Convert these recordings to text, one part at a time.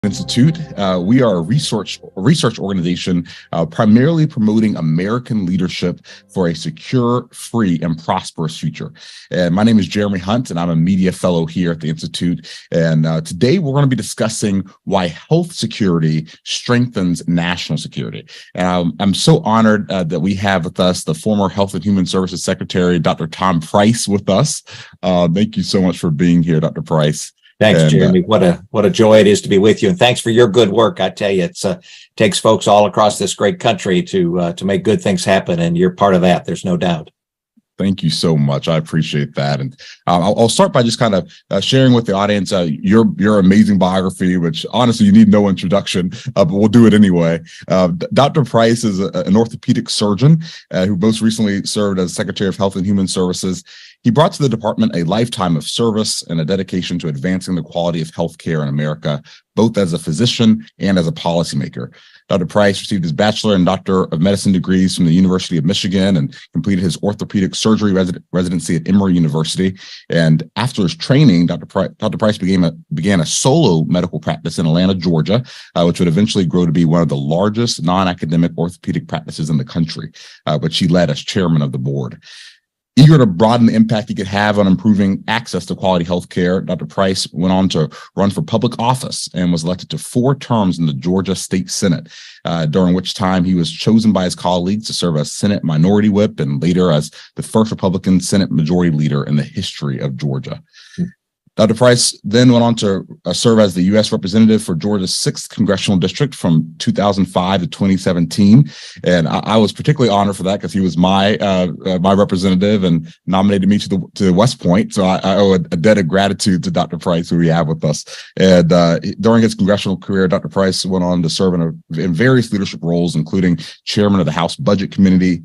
Institute. We are a research organization primarily promoting American leadership for a secure, free, and prosperous future. And my name is Jeremy Hunt, and I'm a media fellow here at the Institute. And today we're going to be discussing why health security strengthens national security. And I'm so honored that we have with us the former Health and Human Services Secretary, Dr. Tom Price, with us. Thank you so much for being here, Dr. Price. Thanks, Jeremy. What a joy it is to be with you, and thanks for your good work. I tell you, it takes folks all across this great country to make good things happen, and you're part of that. There's no doubt. Thank you so much. I appreciate that. And I'll start by just kind of sharing with the audience your amazing biography, which honestly you need no introduction, but we'll do it anyway. Dr. Price is an orthopedic surgeon who most recently served as Secretary of Health and Human Services. He brought to the department a lifetime of service and a dedication to advancing the quality of healthcare in America, both as a physician and as a policymaker. Dr. Price received his Bachelor and Doctor of Medicine degrees from the University of Michigan and completed his orthopedic surgery residency at Emory University. And after his training, Dr. Price began a solo medical practice in Atlanta, Georgia, which would eventually grow to be one of the largest non-academic orthopedic practices in the country, which he led as chairman of the board. Eager to broaden the impact he could have on improving access to quality health care, Dr. Price went on to run for public office and was elected to 4 terms in the Georgia State Senate, during which time he was chosen by his colleagues to serve as Senate Minority Whip and later as the first Republican Senate Majority Leader in the history of Georgia. Dr. Price then went on to serve as the U.S. Representative for Georgia's 6th Congressional District from 2005 to 2017. And I was particularly honored for that because he was my representative and nominated me to West Point. So I owe a debt of gratitude to Dr. Price, who we have with us. And during his congressional career, Dr. Price went on to serve in various leadership roles, including chairman of the House Budget Committee,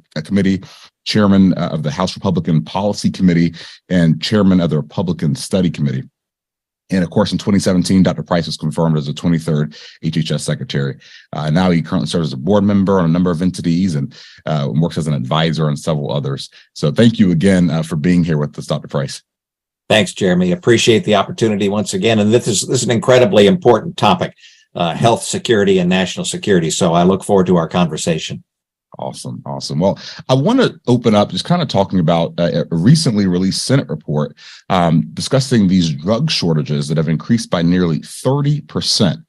chairman of the House Republican Policy Committee, and chairman of the Republican Study Committee. And of course, in 2017, Dr. Price was confirmed as the 23rd HHS secretary. Now he currently serves as a board member on a number of entities and works as an advisor on several others. So thank you again for being here with us, Dr. Price. Thanks, Jeremy. Appreciate the opportunity once again. And this is an incredibly important topic, health security and national security. So I look forward to our conversation. Awesome. Well, I want to open up just kind of talking about a recently released Senate report discussing these drug shortages that have increased by nearly 30%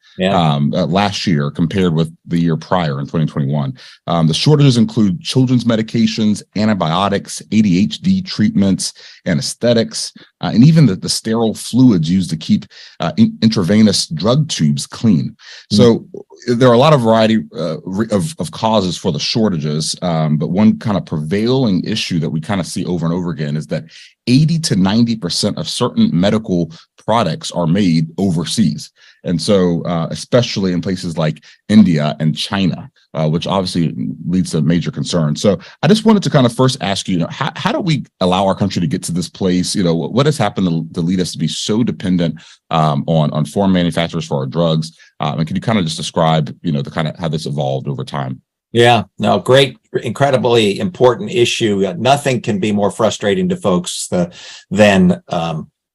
last year compared with the year prior in 2021. The shortages include children's medications, antibiotics, ADHD treatments, anesthetics, and even the sterile fluids used to keep intravenous drug tubes clean. So there are a lot of variety of causes for the shortages, but one kind of prevailing issue that we kind of see over and over again is that 80 to 90% of certain medical products are made overseas. And so, especially in places like India and China, which obviously leads to major concern. So I just wanted to kind of first ask you, how do we allow our country to get to this place? What has happened to lead us to be so dependent on foreign manufacturers for our drugs? And can you kind of just describe, the kind of how this evolved over time? Yeah, no, great, incredibly important issue. Nothing can be more frustrating to folks than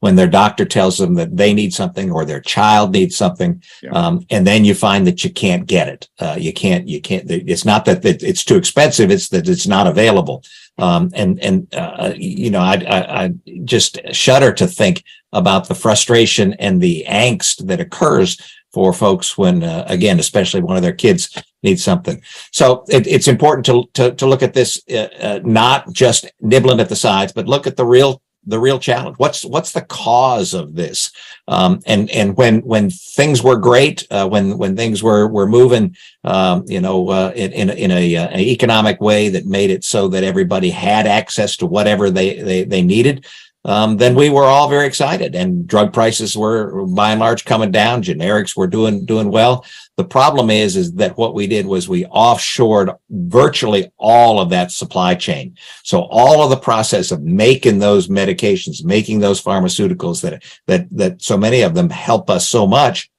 when their doctor tells them that they need something or their child needs something, and then you find that you can't get it. You can't. It's not that it's too expensive; it's that it's not available. I just shudder to think about the frustration and the angst that occurs for folks when, again, especially one of their kids needs something. So it's important to look at this, not just nibbling at the sides, but look at the real challenge. What's the cause of this? And when things were great, when things were moving, in an economic way that made it so that everybody had access to whatever they needed, then we were all very excited, and drug prices were by and large coming down. Generics were doing well. The problem is that what we did was we offshored virtually all of that supply chain. So all of the process of making those medications, making those pharmaceuticals that so many of them help us so much,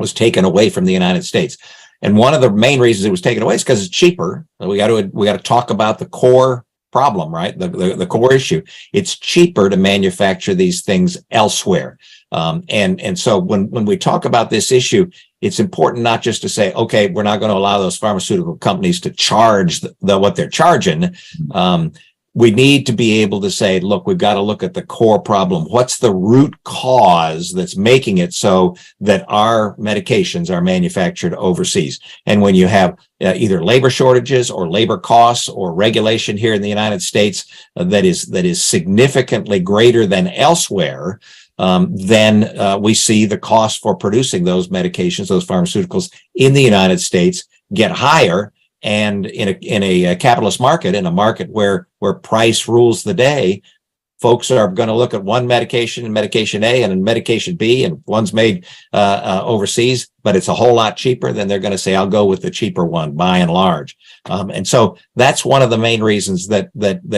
was taken away from the United States. And one of the main reasons it was taken away is because it's cheaper. We got to talk about the core problem, right? The core issue. It's cheaper to manufacture these things elsewhere. And so when we talk about this issue, it's important not just to say, okay, we're not going to allow those pharmaceutical companies to charge what they're charging. We need to be able to say, look, we've got to look at the core problem. What's the root cause that's making it so that our medications are manufactured overseas? And when you have either labor shortages or labor costs or regulation here in the United States that is significantly greater than elsewhere, then we see the cost for producing those medications, those pharmaceuticals in the United States get higher. And in a capitalist market, in a market where price rules the day, folks are going to look at one medication and medication A and medication B, and one's made overseas, but it's a whole lot cheaper. Then they're going to say, I'll go with the cheaper one by and large. And so that's one of the main reasons that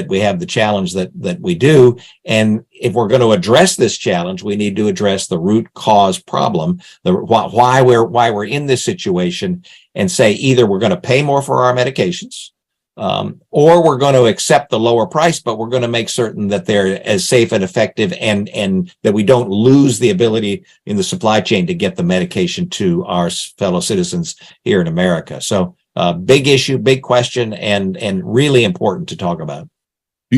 we have the challenge that we do. And if we're going to address this challenge, we need to address the root cause problem, why we're in this situation, and say either we're going to pay more for our medications, or we're going to accept the lower price, but we're going to make certain that they're as safe and effective, and that we don't lose the ability in the supply chain to get the medication to our fellow citizens here in America. So big issue, big question, and really important to talk about.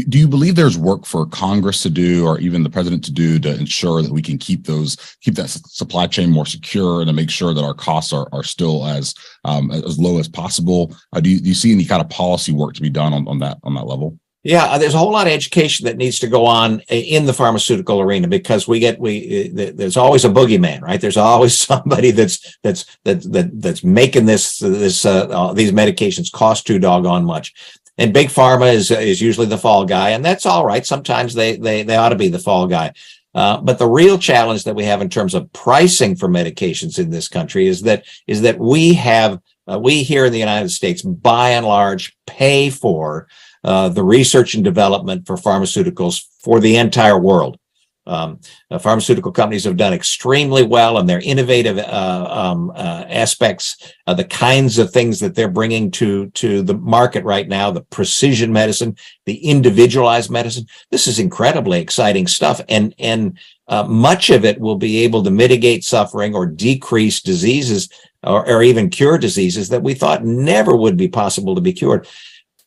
Do you believe there's work for Congress to do, or even the president to do, to ensure that we can keep that supply chain more secure and to make sure that our costs are still as low as possible? Do you see any kind of policy work to be done on that level? Yeah, there's a whole lot of education that needs to go on in the pharmaceutical arena, because there's always a boogeyman, right? There's always somebody that's making these medications cost too doggone much. And big pharma is usually the fall guy, and that's all right. Sometimes they ought to be the fall guy. But the real challenge that we have in terms of pricing for medications in this country is that we here in the United States, by and large, pay for the research and development for pharmaceuticals for the entire world. Pharmaceutical companies have done extremely well in their innovative aspects, the kinds of things that they're bringing to the market right now, the precision medicine, the individualized medicine. This is incredibly exciting stuff, and much of it will be able to mitigate suffering or decrease diseases, or even cure diseases that we thought never would be possible to be cured.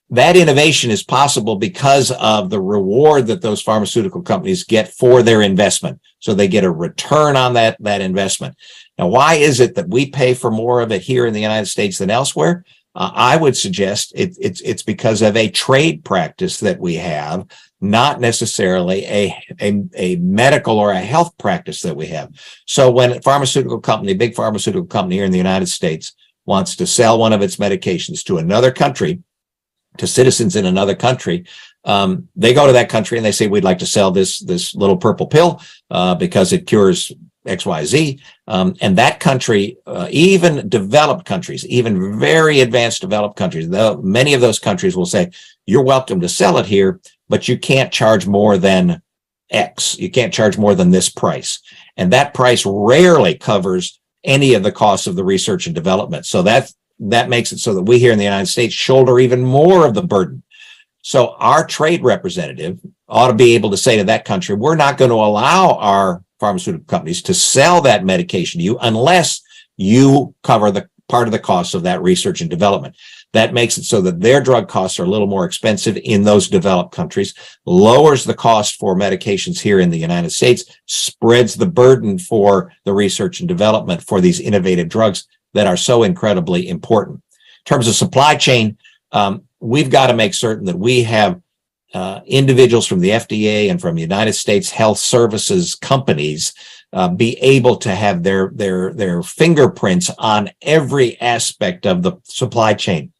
That innovation is possible because of the reward that those pharmaceutical companies get for their investment. So they get a return on that investment. Now, why is it that we pay for more of it here in the United States than elsewhere? I would suggest it's because of a trade practice that we have, not necessarily a medical or a health practice that we have. So when a big pharmaceutical company here in the United States wants to sell one of its medications to another country, to citizens in another country, they go to that country and they say, we'd like to sell this little purple pill because it cures XYZ. And that country, even developed countries, even very advanced developed countries, many of those countries will say, you're welcome to sell it here, but you can't charge more than X. You can't charge more than this price. And that price rarely covers any of the costs of the research and development. So that makes it so that we here in the United States shoulder even more of the burden. So our trade representative ought to be able to say to that country, we're not going to allow our pharmaceutical companies to sell that medication to you unless you cover the part of the cost of that research and development. That makes it so that their drug costs are a little more expensive in those developed countries, lowers the cost for medications here in the United States, spreads the burden for the research and development for these innovative drugs that are so incredibly important. In terms of supply chain, we've got to make certain that we have individuals from the FDA and from the United States Health Services companies be able to have their fingerprints on every aspect of the supply chain.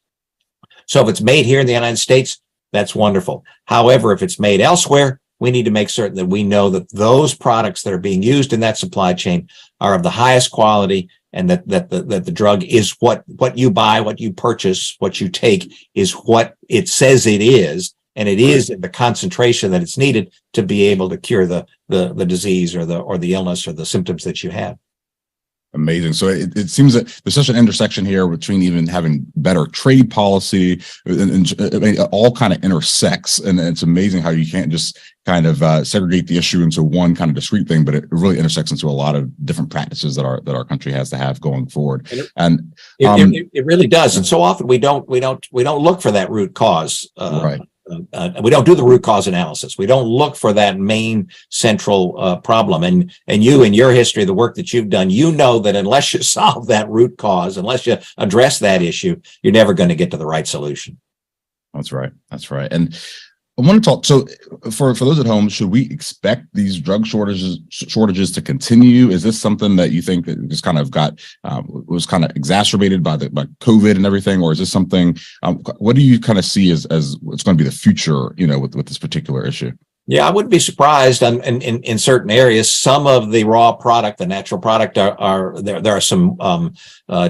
So if it's made here in the United States, that's wonderful. However, if it's made elsewhere, we need to make certain that we know that those products that are being used in that supply chain are of the highest quality, and that the drug is what you buy, what you purchase, what you take is what it says it is, and it is in the concentration that it's needed to be able to cure the disease or the illness or the symptoms that you have. Amazing. So it seems that there's such an intersection here between even having better trade policy, and I mean, it all kind of intersects. And it's amazing how you can't just kind of segregate the issue into one kind of discrete thing, but it really intersects into a lot of different practices that our country has to have going forward. And it really does. And so often we don't look for that root cause. Right. We don't do the root cause analysis. We don't look for that main central problem. And you, in your history, the work that you've done, you know that unless you solve that root cause, unless you address that issue, you're never going to get to the right solution. That's right. That's right. And I want to talk. So for those at home, should we expect these drug shortages to continue? Is this something that you think that just kind of was kind of exacerbated by COVID and everything, or is this something? What do you kind of see as what's going to be the future? With this particular issue. Yeah, I wouldn't be surprised in certain areas. Some of the raw product, the natural product, are there. There are some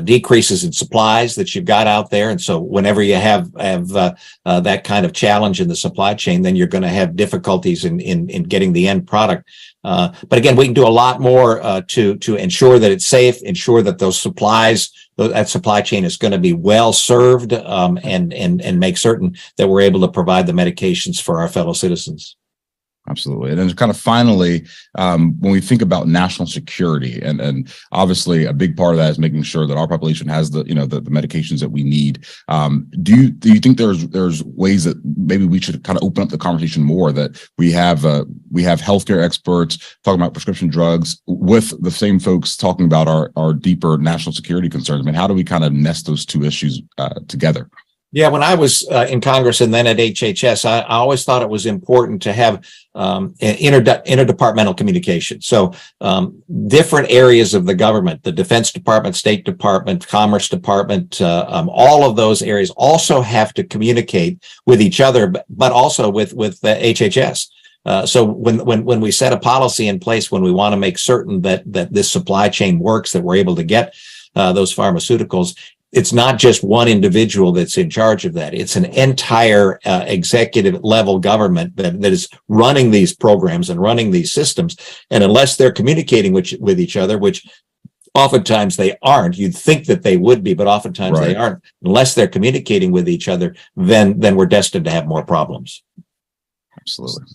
decreases in supplies that you've got out there, and so whenever you have that kind of challenge in the supply chain, then you're going to have difficulties in getting the end product. But again, we can do a lot more to ensure that it's safe, ensure that those supplies, that supply chain is going to be well served, and make certain that we're able to provide the medications for our fellow citizens. Absolutely. And then kind of finally, when we think about national security, and obviously a big part of that is making sure that our population has the medications that we need. Do you think there's ways that maybe we should kind of open up the conversation more, that we have healthcare experts talking about prescription drugs with the same folks talking about our deeper national security concerns? I mean, how do we kind of nest those two issues together? Yeah, when I was in Congress and then at HHS, I always thought it was important to have interdepartmental communication. So different areas of the government, the Defense Department, State Department, Commerce Department, all of those areas also have to communicate with each other, but also with HHS. So when we set a policy in place, when we want to make certain that this supply chain works, that we're able to get those pharmaceuticals, it's not just one individual that's in charge of that. It's an entire executive level government that is running these programs and running these systems. And unless they're communicating with each other, which oftentimes they aren't, you'd think that they would be, but oftentimes they aren't. Unless they're communicating with each other, then we're destined to have more problems.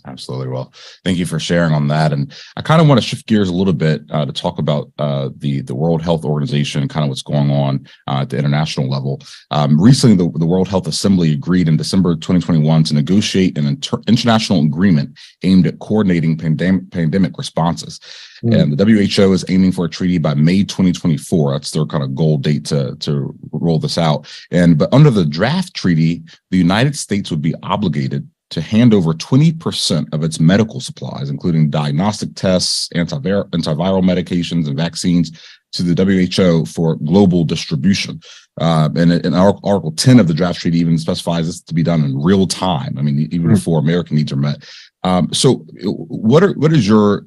Absolutely. Well, thank you for sharing on that. And I kind of want to shift gears a little bit to talk about the World Health Organization and kind of what's going on at the international level. Recently, the World Health Assembly agreed in December 2021 to negotiate an international agreement aimed at coordinating pandemic responses. And the WHO is aiming for a treaty by May 2024. That's their kind of goal date to roll this out. But under the draft treaty, the United States would be obligated to hand over 20% of its medical supplies, including diagnostic tests, antiviral medications, and vaccines, to the WHO for global distribution. And Article 10 of the draft treaty even specifies this to be done in real time. I mean, even before American needs are met. So, what is your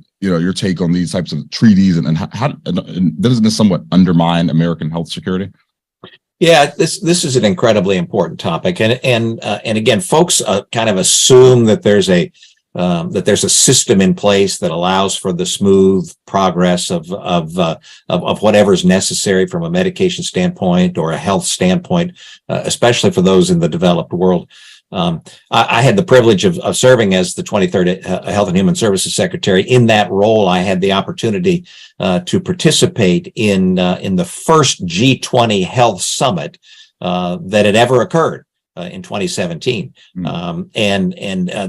take on these types of treaties, and how doesn't this somewhat undermine American health security? Yeah, this is an incredibly important topic, and again, folks kind of assume that there's a system in place that allows for the smooth progress of whatever's necessary from a medication standpoint or a health standpoint, especially for those in the developed world. I had the privilege of serving as the 23rd Health and Human Services Secretary. In that role, I had the opportunity to participate in the first G20 Health Summit that had ever occurred in 2017. And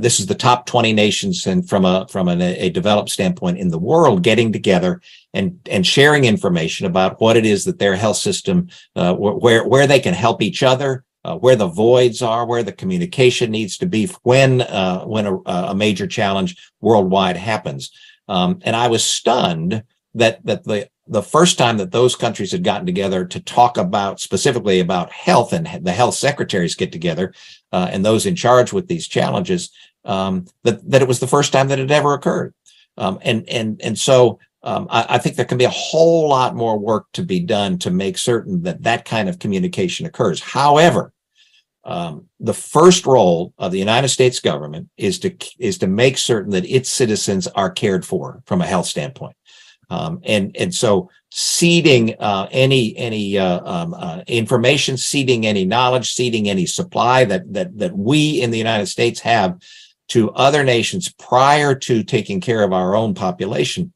this is the top 20 nations, and from a developed standpoint in the world, getting together and sharing information about what it is that their health system, where they can help each other, where the voids are, where the communication needs to be when a major challenge worldwide happens. And I was stunned that the first time that those countries had gotten together to talk specifically about health, and the health secretaries get together and those in charge with these challenges, that it was the first time that it ever occurred. So I think there can be a whole lot more work to be done to make certain that kind of communication occurs. However, the first role of the United States government is to make certain that its citizens are cared for from a health standpoint. So seeding any information, seeding any knowledge, seeding any supply that we in the United States have to other nations prior to taking care of our own population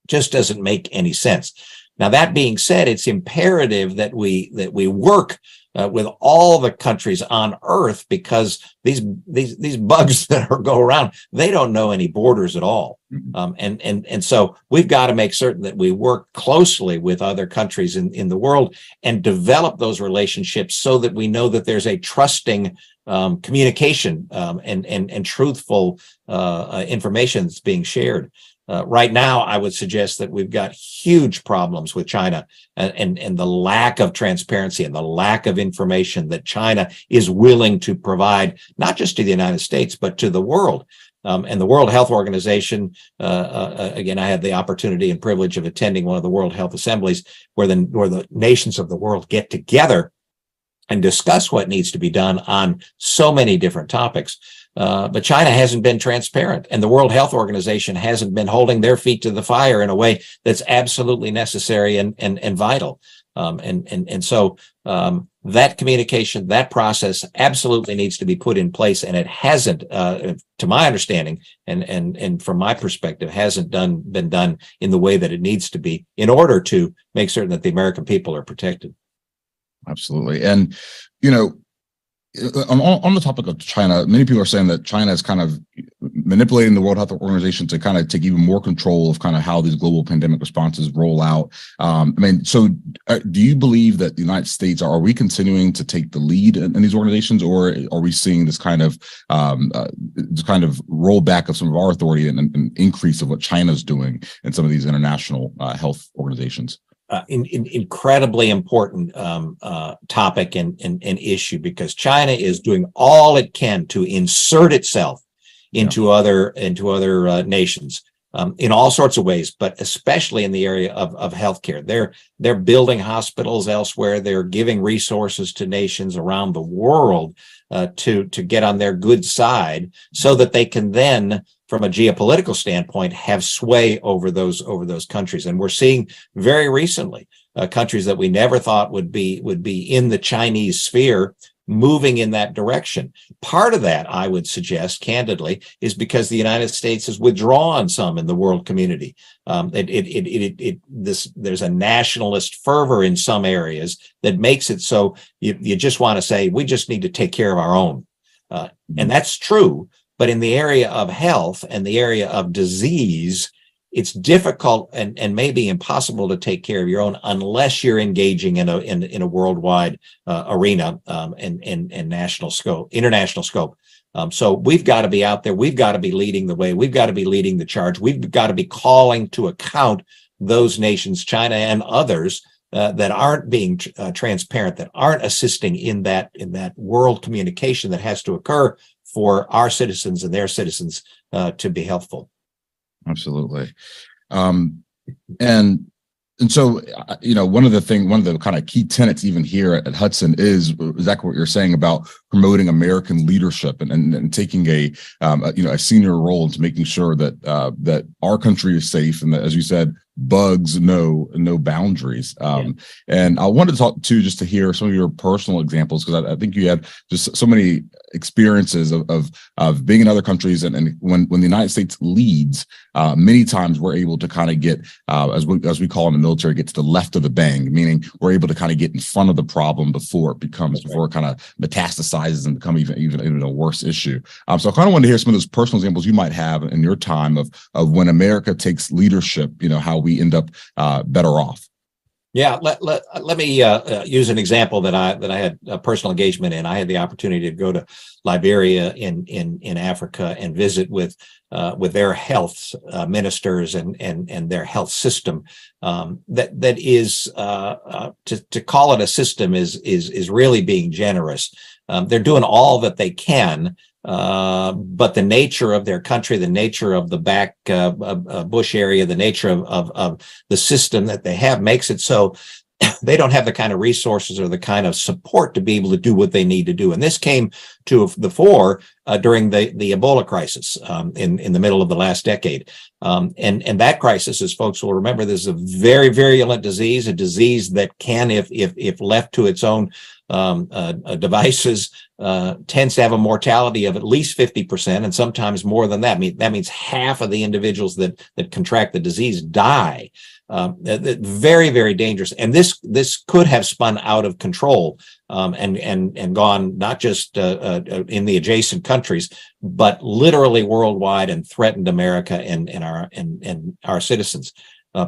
just doesn't make any sense. Now, that being said, it's imperative that we work with all the countries on Earth, because these bugs that go around, they don't know any borders at all. And so we've got to make certain that we work closely with other countries in the world and develop those relationships so that we know that there's a trusting communication and truthful information that's being shared. Right now, I would suggest that we've got huge problems with China and the lack of transparency and the lack of information that China is willing to provide, not just to the United States, but to the world. And the World Health Organization, again, I had the opportunity and privilege of attending one of the World Health Assemblies where the nations of the world get together and discuss what needs to be done on so many different topics. But China hasn't been transparent, and the World Health Organization hasn't been holding their feet to the fire in a way that's absolutely necessary and vital. And so that communication, that process absolutely needs to be put in place, and it hasn't, to my understanding, and from my perspective, hasn't been done in the way that it needs to be in order to make certain that the American people are protected. Absolutely. And, you know, on the topic of China, many people are saying that China is kind of manipulating the World Health Organization to kind of take even more control of kind of how these global pandemic responses roll out. So do you believe that the United States, are we continuing to take the lead in these organizations, or are we seeing this kind of rollback of some of our authority and increase of what China's doing in some of these international health organizations? Incredibly important topic and issue, because China is doing all it can to insert itself into other nations in all sorts of ways, but especially in the area of healthcare. They're building hospitals elsewhere. They're giving resources to nations around the world to get on their good side, so that they can then, from a geopolitical standpoint, have sway over those countries. And we're seeing very recently countries that we never thought would be in the Chinese sphere moving in that direction. Part of that, I would suggest, candidly, is because the United States has withdrawn some in the world community. There's a nationalist fervor in some areas that makes it so you just want to say, we just need to take care of our own. And that's true. But in the area of health and the area of disease, it's difficult and maybe impossible to take care of your own unless you're engaging in a worldwide arena and national scope, international scope. So we've got to be out there. We've got to be leading the way. We've got to be leading the charge. We've got to be calling to account those nations, China and others, that aren't being transparent, that aren't assisting in that world communication that has to occur for our citizens and their citizens to be helpful. Absolutely. And so, you know, one of the kind of key tenets even here at Hudson is exactly what you're saying about promoting American leadership and taking a senior role into making sure that our country is safe, and that, as you said, bugs know no boundaries. And I wanted to talk to just to hear some of your personal examples, because I think you had just so many experiences of being in other countries, and when the United States leads, many times we're able to kind of get as we call in the military, get to the left of the bang, meaning we're able to kind of get in front of the problem before it kind of metastasizes and become even a worse issue. So I kind of wanted to hear some of those personal examples you might have in your time of when America takes leadership, you know, how we end up better off. Yeah, let me use an example that I had a personal engagement in. I had the opportunity to go to Liberia in Africa and visit with their health ministers and their health system. That is to call it a system is really being generous. They're doing all that they can. But the nature of their country, the nature of the back bush area, the nature of the system that they have makes it so they don't have the kind of resources or the kind of support to be able to do what they need to do. And this came to the fore during the Ebola crisis in the middle of the last decade. And that crisis, as folks will remember, this is a very virulent disease, a disease that can, if left to its own devices, tends to have a mortality of at least 50%, and sometimes more than that. That means half of the individuals that contract the disease die. Very, very dangerous. And this could have spun out of control and gone not just in the adjacent countries, but literally worldwide, and threatened America and our citizens.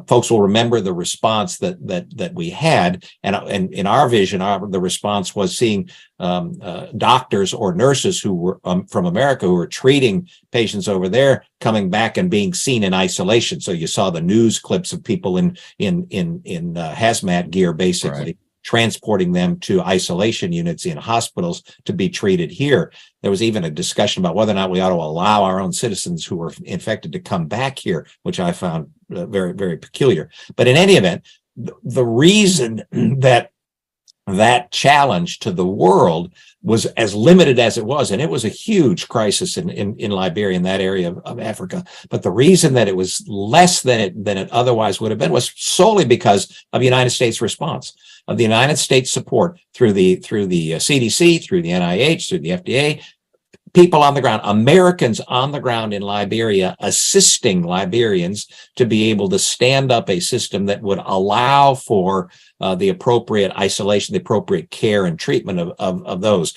Folks will remember the response that we had, and in our vision, the response was seeing doctors or nurses who were from America who were treating patients over there coming back and being seen in isolation. So you saw the news clips of people in hazmat gear, basically. Right. Transporting them to isolation units in hospitals to be treated here. There was even a discussion about whether or not we ought to allow our own citizens who were infected to come back here, which I found very, very peculiar. But in any event, the reason that challenge to the world was as limited as it was, and it was a huge crisis in Liberia, in that area of Africa. But the reason that it was less than it otherwise would have been was solely because of the United States response, of the United States support through the CDC, through the NIH, through the FDA, people on the ground, Americans on the ground in Liberia, assisting Liberians to be able to stand up a system that would allow for the appropriate isolation, the appropriate care and treatment of those.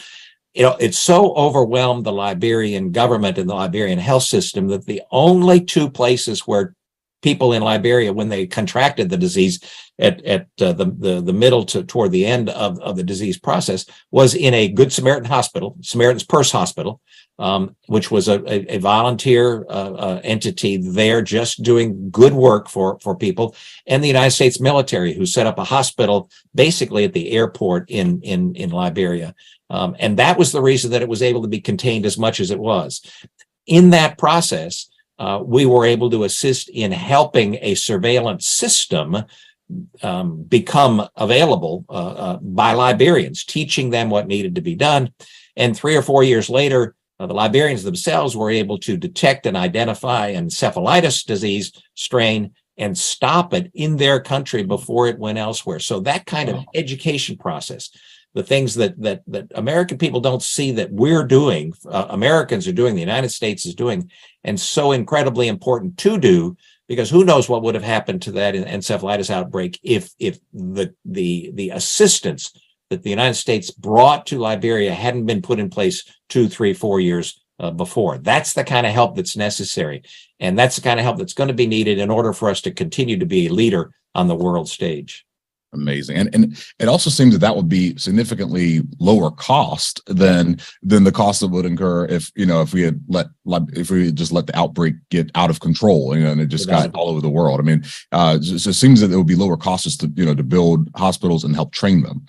You know, it so overwhelmed the Liberian government and the Liberian health system that the only two places where people in Liberia, when they contracted the disease at the middle to toward the end of the disease process, was in a Good Samaritan hospital, Samaritan's Purse Hospital, which was a volunteer entity there just doing good work for people, and the United States military, who set up a hospital basically at the airport in Liberia. And that was the reason that it was able to be contained as much as it was. In that process, we were able to assist in helping a surveillance system become available by Liberians, teaching them what needed to be done. And 3 or 4 years later, the Liberians themselves were able to detect and identify encephalitis disease strain and stop it in their country before it went elsewhere. So that kind of education process, the things that American people don't see that we're doing, Americans are doing, the United States is doing, and so incredibly important to do, because who knows what would have happened to that encephalitis outbreak if the assistance that the United States brought to Liberia hadn't been put in place 2, 3, 4 years before. That's the kind of help that's necessary, and that's the kind of help that's going to be needed in order for us to continue to be a leader on the world stage. Amazing. And it also seems that would be significantly lower cost than the cost that would incur if we had just let the outbreak get out of control, and it just got all over the world. I mean, so it seems that it would be lower costs to build hospitals and help train them.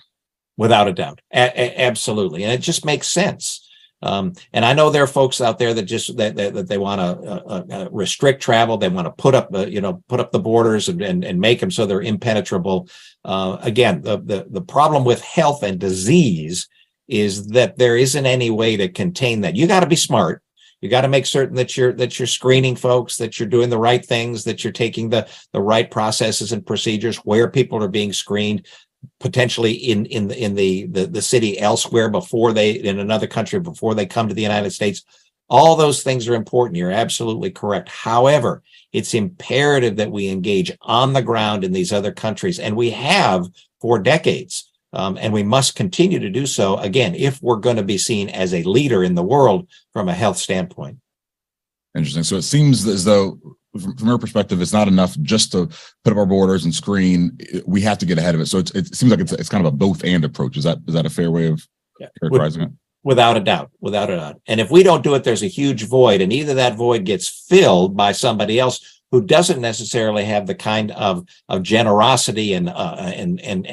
Without a doubt. Absolutely. And it just makes sense. And I know there are folks out there that just that they want to restrict travel. They want to put up the borders and make them so they're impenetrable. Again, the problem with health and disease is that there isn't any way to contain that. You got to be smart. You got to make certain that you're screening folks, that you're doing the right things, that you're taking the right processes and procedures where people are being screened, potentially in the city elsewhere in another country before they come to the United States. All those things are important. You're absolutely correct. However, it's imperative that we engage on the ground in these other countries, and we have for decades. And we must continue to do so, again, if we're going to be seen as a leader in the world from a health standpoint. Interesting. So it seems as though, from your perspective, it's not enough just to put up our borders and screen. We have to get ahead of it. So it seems like it's kind of a both and approach. Is that a fair way of characterizing it? Without a doubt. And if we don't do it, there's a huge void, and either that void gets filled by somebody else who doesn't necessarily have the kind of generosity and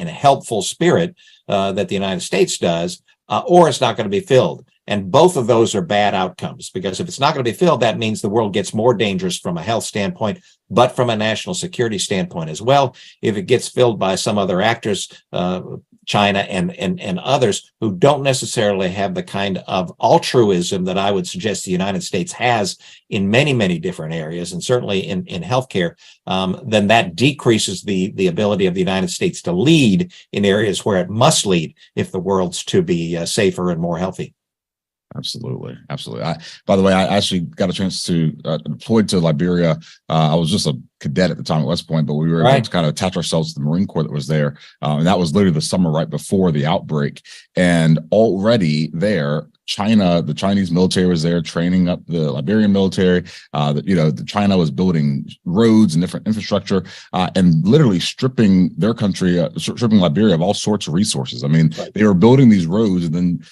helpful spirit that the United States does, or it's not going to be filled. And both of those are bad outcomes, because if it's not going to be filled, that means the world gets more dangerous from a health standpoint, but from a national security standpoint as well. If it gets filled by some other actors, China and others who don't necessarily have the kind of altruism that I would suggest the United States has in many, many different areas, and certainly in healthcare, then that decreases the ability of the United States to lead in areas where it must lead if the world's to be safer and more healthy. Absolutely. Absolutely. By the way, I actually got a chance to deploy to Liberia. I was just a cadet at the time at West Point, but we were able to kind of attach ourselves to the Marine Corps that was there. And that was literally the summer right before the outbreak. And already there, the Chinese military was there training up the Liberian military. China was building roads and different infrastructure, and literally stripping their country, stripping Liberia of all sorts of resources. I mean, they were building these roads and then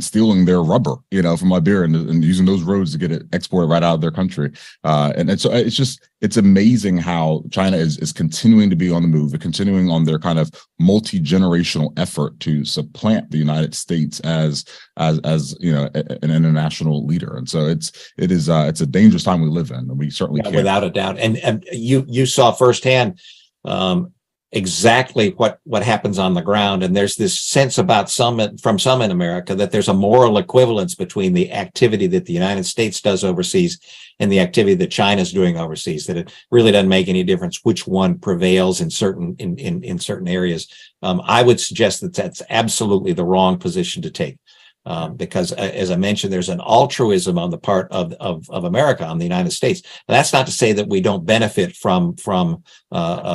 stealing their rubber, from Liberia and using those roads to get it exported right out of their country. And so it's amazing how China is continuing to be on the move. They're continuing on their kind of multi-generational effort to supplant the United States as an international leader. And so it's a dangerous time we live in, and we certainly can't. Without a doubt. And you saw firsthand exactly what happens on the ground. And there's this sense about some in America that there's a moral equivalence between the activity that the United States does overseas and the activity that China's doing overseas, that it really doesn't make any difference which one prevails in certain areas. I would suggest that that's absolutely the wrong position to take. Because as I mentioned, there's an altruism on the part of America, on the United States. Now, that's not to say that we don't benefit from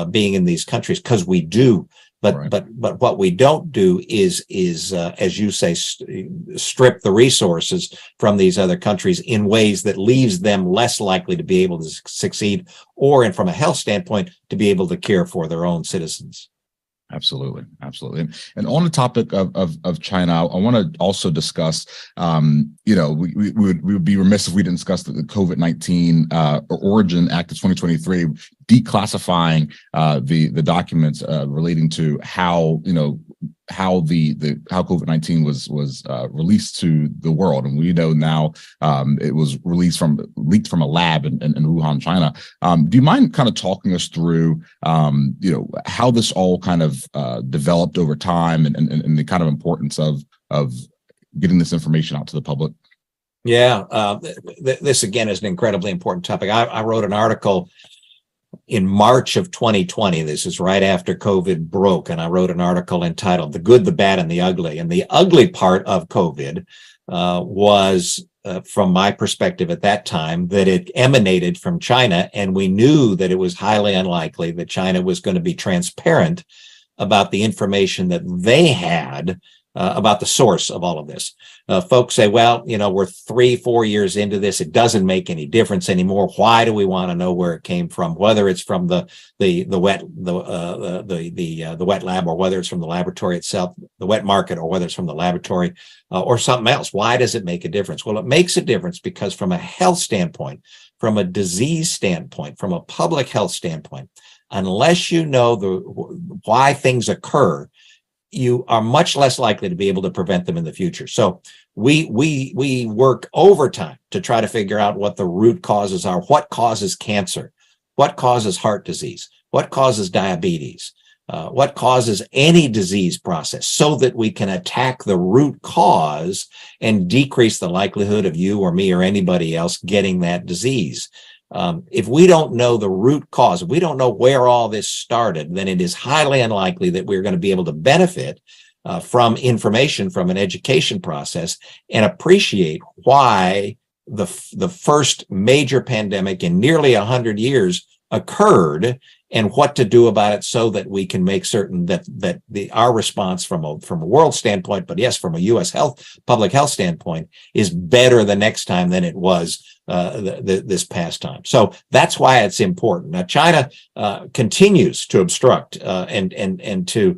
being in these countries, because we do. But what we don't do is as you say, strip the resources from these other countries in ways that leaves them less likely to be able to succeed, or, and from a health standpoint, to be able to care for their own citizens. Absolutely. And on the topic of China, I want to also discuss, we would be remiss if we didn't discuss the COVID-19 Origin Act of 2023, declassifying the documents relating to how COVID-19 was released to the world. And we know now it was leaked from a lab in Wuhan, China. Do you mind kind of talking us through, how this all kind of developed over time, and the kind of importance of getting this information out to the public? Yeah, this again is an incredibly important topic. I wrote an article in March of 2020. This is right after COVID broke, and I wrote an article entitled "The Good, the Bad, and the Ugly." And the ugly part of COVID was, from my perspective at that time, that it emanated from China, and we knew that it was highly unlikely that China was going to be transparent about the information that they had about the source of all of this. Folks say, well, we're 3-4 years into this. It doesn't make any difference anymore. Why do we want to know where it came from? Whether it's from the wet lab, or whether it's from the laboratory itself, the wet market, or whether it's from the laboratory or something else. Why does it make a difference? Well, it makes a difference because from a health standpoint, from a disease standpoint, from a public health standpoint, unless you know why things occur, you are much less likely to be able to prevent them in the future. So we work overtime to try to figure out what the root causes are. What causes cancer? What causes heart disease? What causes diabetes? What causes any disease process, so that we can attack the root cause and decrease the likelihood of you or me or anybody else getting that disease. If we don't know the root cause, if we don't know where all this started, then it is highly unlikely that we're going to be able to benefit from information from an education process and appreciate why the first major pandemic in nearly 100 years occurred, and what to do about it, so that we can make certain that our response from a world standpoint, but yes, from a U.S. public health standpoint, is better the next time than it was this past time. So that's why it's important. Now, China continues to obstruct and to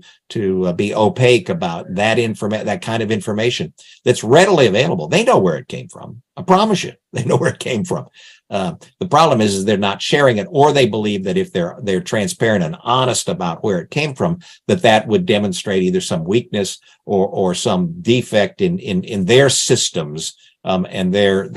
be opaque about that kind of information that's readily available. They know where it came from. I promise you, they know where it came from. The problem is they're not sharing it, or they believe that if they're transparent and honest about where it came from, that would demonstrate either some weakness or some defect in their systems, and they're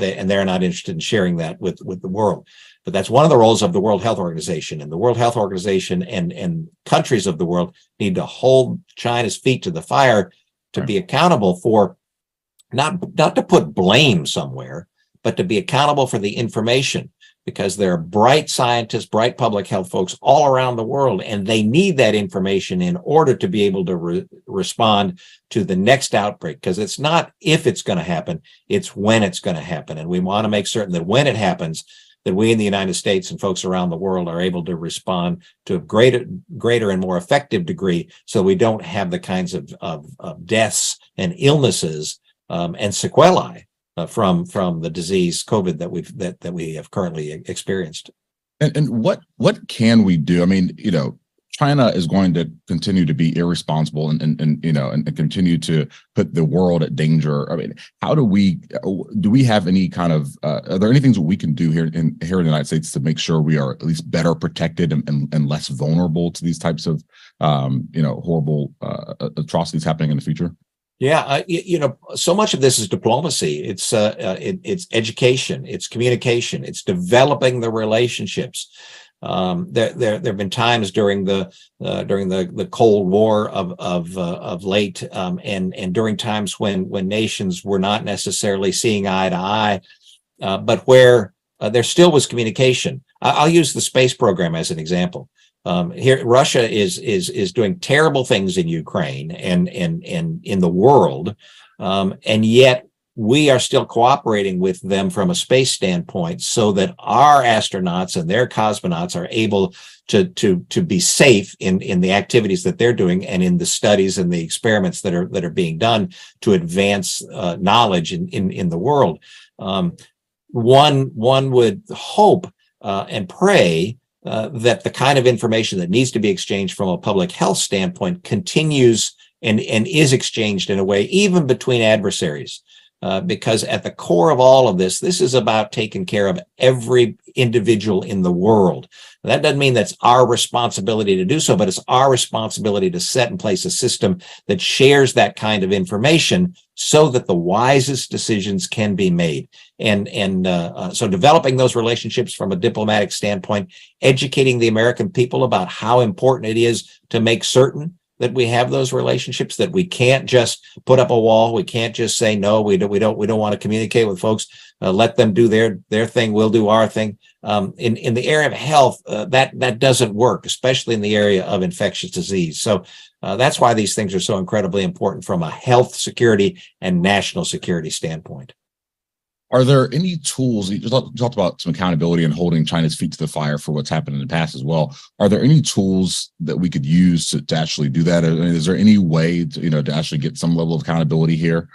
not interested in sharing that with the world. But that's one of the roles of the World Health Organization, and the World Health Organization and countries of the world need to hold China's feet to the fire to be accountable for, not to put blame somewhere, but to be accountable for the information, because there are bright scientists, bright public health folks all around the world, and they need that information in order to be able to respond to the next outbreak, because it's not if it's going to happen, it's when it's going to happen. And we want to make certain that when it happens, that we in the United States and folks around the world are able to respond to a greater and more effective degree, so we don't have the kinds of deaths and illnesses and sequelae from the disease COVID that we have currently experienced. And what can we do? I mean, China is going to continue to be irresponsible and continue to put the world at danger. I mean, how do we have any kind of are there any things that we can do here in the United States to make sure we are at least better protected and less vulnerable to these types of horrible atrocities happening in the future? Yeah, so much of this is diplomacy. It's education, it's communication, it's developing the relationships. There have been times during the Cold War of late, and during times when nations were not necessarily seeing eye to eye, but where there still was communication. I'll use the space program as an example. Here, Russia is doing terrible things in Ukraine and in the world, and yet we are still cooperating with them from a space standpoint, so that our astronauts and their cosmonauts are able to be safe in the activities that they're doing and in the studies and the experiments that are being done to advance knowledge in the world. One would hope and pray that the kind of information that needs to be exchanged from a public health standpoint continues and is exchanged in a way even between adversaries. Because at the core of all of this is about taking care of every individual in the world. That doesn't mean that's our responsibility to do so, but it's our responsibility to set in place a system that shares that kind of information so that the wisest decisions can be made. So developing those relationships from a diplomatic standpoint, educating the American people about how important it is to make certain that we have those relationships, that we can't just put up a wall. We can't just say, no, we don't want to communicate with folks. Let them do their thing. We'll do our thing. In the area of health, that doesn't work, especially in the area of infectious disease. So that's why these things are so incredibly important from a health security and national security standpoint. Are there any tools? You talked about some accountability and holding China's feet to the fire for what's happened in the past as well. Are there any tools that we could use to actually do that? I mean, is there any way to actually get some level of accountability here?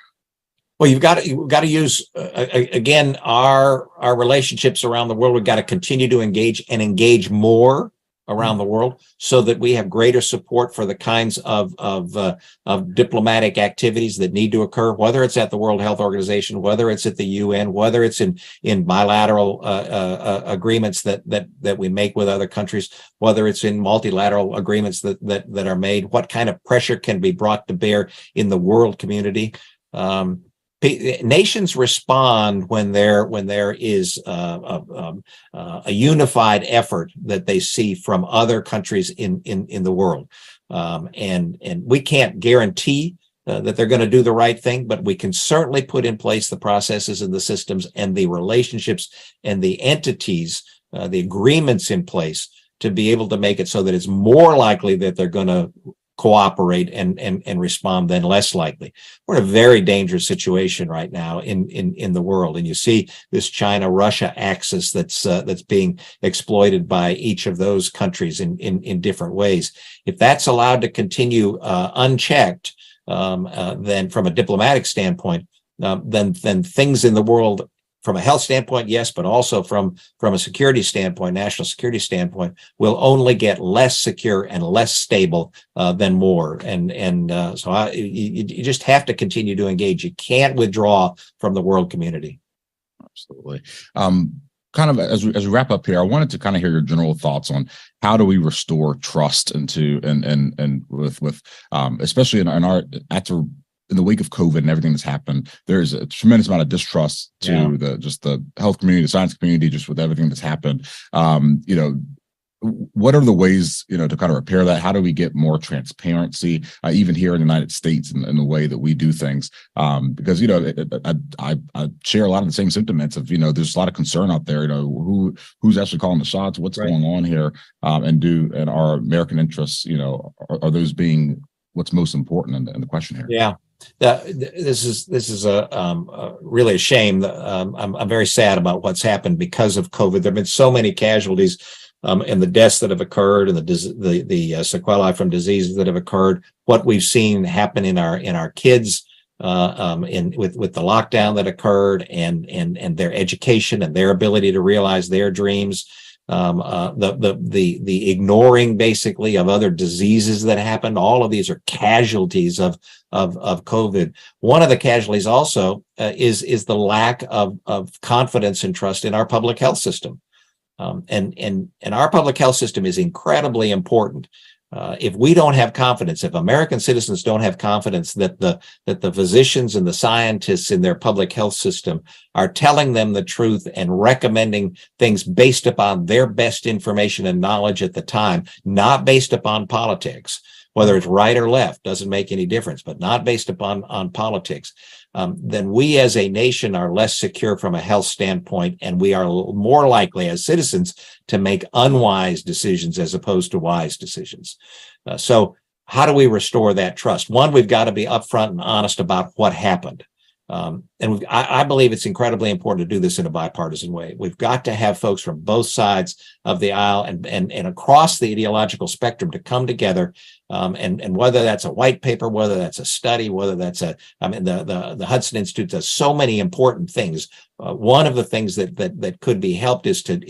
Well, you've got to use again our relationships around the world. We've got to continue to engage more around the world, so that we have greater support for the kinds of diplomatic activities that need to occur, whether it's at the World Health Organization, whether it's at the UN, whether it's in bilateral agreements that we make with other countries, whether it's in multilateral agreements that are made. What kind of pressure can be brought to bear in the world community? Nations respond when there is a unified effort that they see from other countries in the world, and we can't guarantee that they're going to do the right thing, but we can certainly put in place the processes and the systems and the relationships and the entities, the agreements in place to be able to make it so that it's more likely that they're going to cooperate and respond than less likely. We're in a very dangerous situation right now in the world, and you see this China-Russia axis that's being exploited by each of those countries in different ways. If that's allowed to continue unchecked, then from a diplomatic standpoint, then things in the world, from a health standpoint, yes, but also from a security standpoint, national security standpoint, will only get less secure and less stable than more. So you just have to continue to engage. You can't withdraw from the world community. Absolutely. kind of as we wrap up here, I wanted to kind of hear your general thoughts on how do we restore trust into and with especially in our after in the wake of COVID and everything that's happened, there's a tremendous amount of distrust to the health community, the science community, just with everything that's happened. What are the ways, to kind of repair that? How do we get more transparency, even here in the United States, in the way that we do things? Because, I share a lot of the same sentiments of, there's a lot of concern out there, who's actually calling the shots, what's going on here, and our American interests, are those being what's most important in the question here? Yeah. This is a really a shame. I'm very sad about what's happened because of COVID. There have been so many casualties, and the deaths that have occurred, and the sequelae from diseases that have occurred. What we've seen happen in our kids, with the lockdown that occurred, and their education and their ability to realize their dreams. The ignoring basically of other diseases that happened. All of these are casualties of COVID. One of the casualties also is the lack of confidence and trust in our public health system. And our public health system is incredibly important. If we don't have confidence, if American citizens don't have confidence that the physicians and the scientists in their public health system are telling them the truth and recommending things based upon their best information and knowledge at the time, not based upon politics, whether it's right or left, doesn't make any difference, but not based upon politics, then we as a nation are less secure from a health standpoint, and we are more likely as citizens to make unwise decisions as opposed to wise decisions. So how do we restore that trust? One, we've got to be upfront and honest about what happened. I believe it's incredibly important to do this in a bipartisan way. We've got to have folks from both sides of the aisle and across the ideological spectrum to come together. And whether that's a white paper, whether that's a study, whether that's the Hudson Institute does so many important things. One of the things that could be helped is to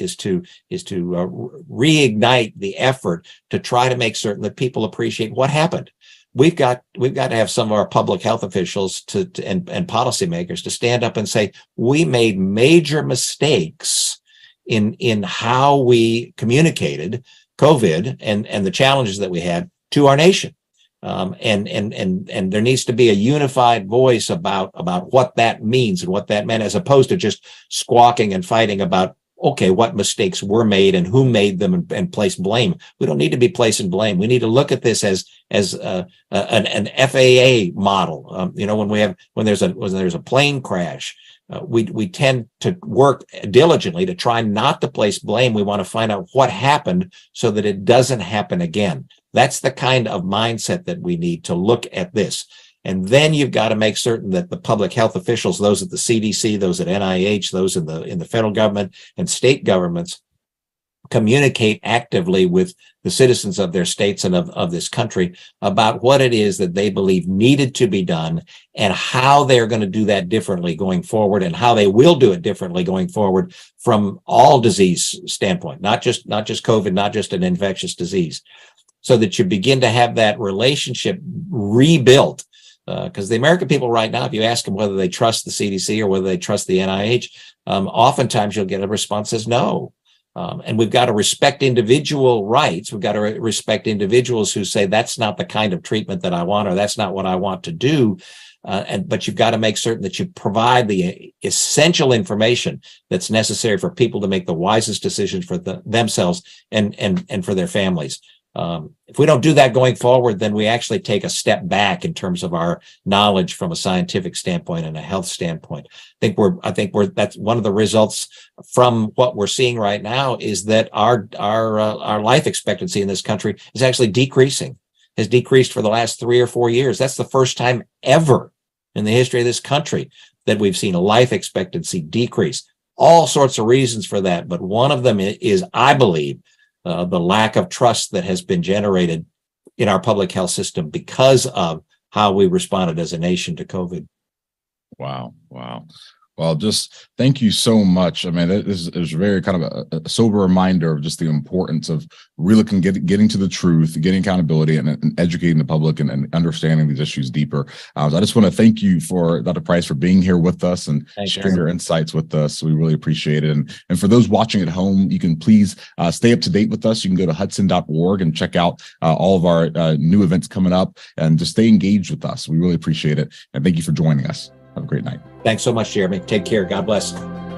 reignite the effort to try to make certain that people appreciate what happened. We've got to have some of our public health officials and policymakers to stand up and say, we made major mistakes in how we communicated COVID and the challenges that we had to our nation. And there needs to be a unified voice about what that means and what that meant, as opposed to just squawking and fighting about, okay, what mistakes were made and who made them, and place blame. We don't need to be placing blame. We need to look at this as an FAA model. When there's a plane crash, we tend to work diligently to try not to place blame. We want to find out what happened so that it doesn't happen again. That's the kind of mindset that we need to look at this. And then you've got to make certain that the public health officials, those at the CDC, those at NIH, those in the federal government and state governments, communicate actively with the citizens of their states and of this country about what it is that they believe needed to be done and how they're going to do that differently going forward, and how they will do it differently going forward from all disease standpoint, not just COVID, not just an infectious disease, so that you begin to have that relationship rebuilt. Because the American people right now, if you ask them whether they trust the CDC or whether they trust the NIH, oftentimes you'll get a response that says no. And we've got to respect individual rights. We've got to respect individuals who say that's not the kind of treatment that I want, or that's not what I want to do. But you've got to make certain that you provide the essential information that's necessary for people to make the wisest decisions for themselves and for their families. If we don't do that going forward, then we actually take a step back in terms of our knowledge from a scientific standpoint and a health standpoint. I think that's one of the results from what we're seeing right now, is that our life expectancy in this country is actually decreasing, has decreased for the last 3 or 4 years. That's the first time ever in the history of this country that we've seen a life expectancy decrease. All sorts of reasons for that, but one of them is, I believe, the lack of trust that has been generated in our public health system because of how we responded as a nation to COVID. Wow. Well, just thank you so much. I mean, it is very kind of a sober reminder of just the importance of really getting to the truth, getting accountability, and educating the public and understanding these issues deeper. So I just want to thank you for Dr. Price for being here with us and sharing your insights with us. We really appreciate it. And for those watching at home, you can please stay up to date with us. You can go to hudson.org and check out all of our new events coming up, and just stay engaged with us. We really appreciate it. And thank you for joining us. Have a great night. Thanks so much, Jeremy. Take care. God bless.